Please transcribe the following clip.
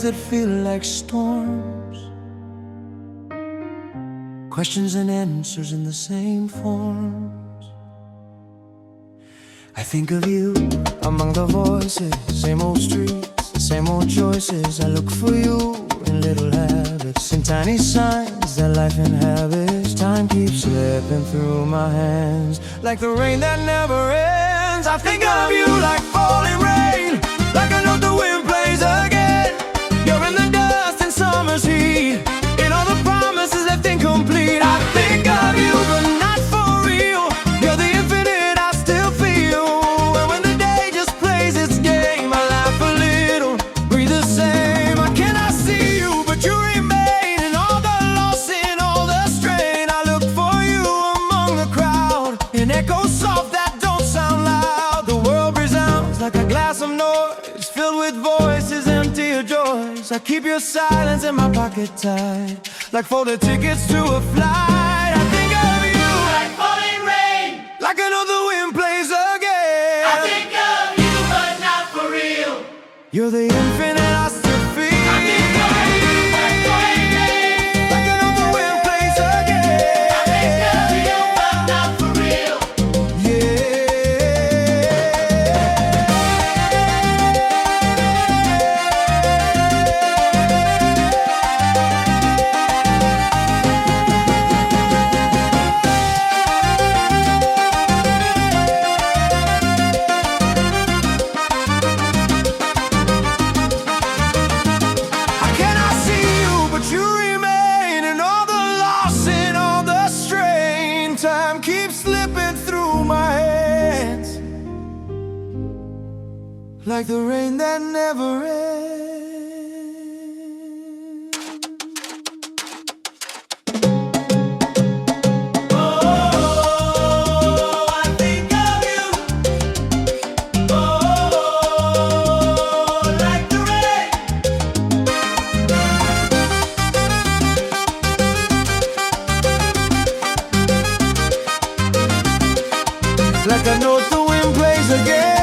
days that feel like storms, questions and answers in the same forms. I think of you among the voices, same old streets, same old choices. I look for you in little habits, in tiny signs that life inhabits. Time keeps slipping through my hands like the rain that never ends. I think of you like falling rain, like I know the wind plays again. You're in the dust in summer's heat, in all the promises left incomplete. I think of you, but not for real. You're the infinite I still feel. And when the day just plays its game, I laugh a little, breathe the same. I cannot see you, but you remain in all the loss, in all the strain. I look for you among the crowd, in echoes soft that don't sound loud. The world resounds like a glass of noise, filled with voices empty of joys. I keep your silence in my pocket tight, like folded tickets to a flight. I think of you Like falling rain, like I know the wind plays again. I think of you, but not for real. You're the infinite I still feel. I think of you, like falling rain, like I know the wind plays again. I think of you, but not for real. I cannot see you, but you remain in all the loss, in all the strain. Time keeps slipping through my hands like the rain that never ends. Oh, I think of you. Oh, like the rain. Like I know the wind plays again.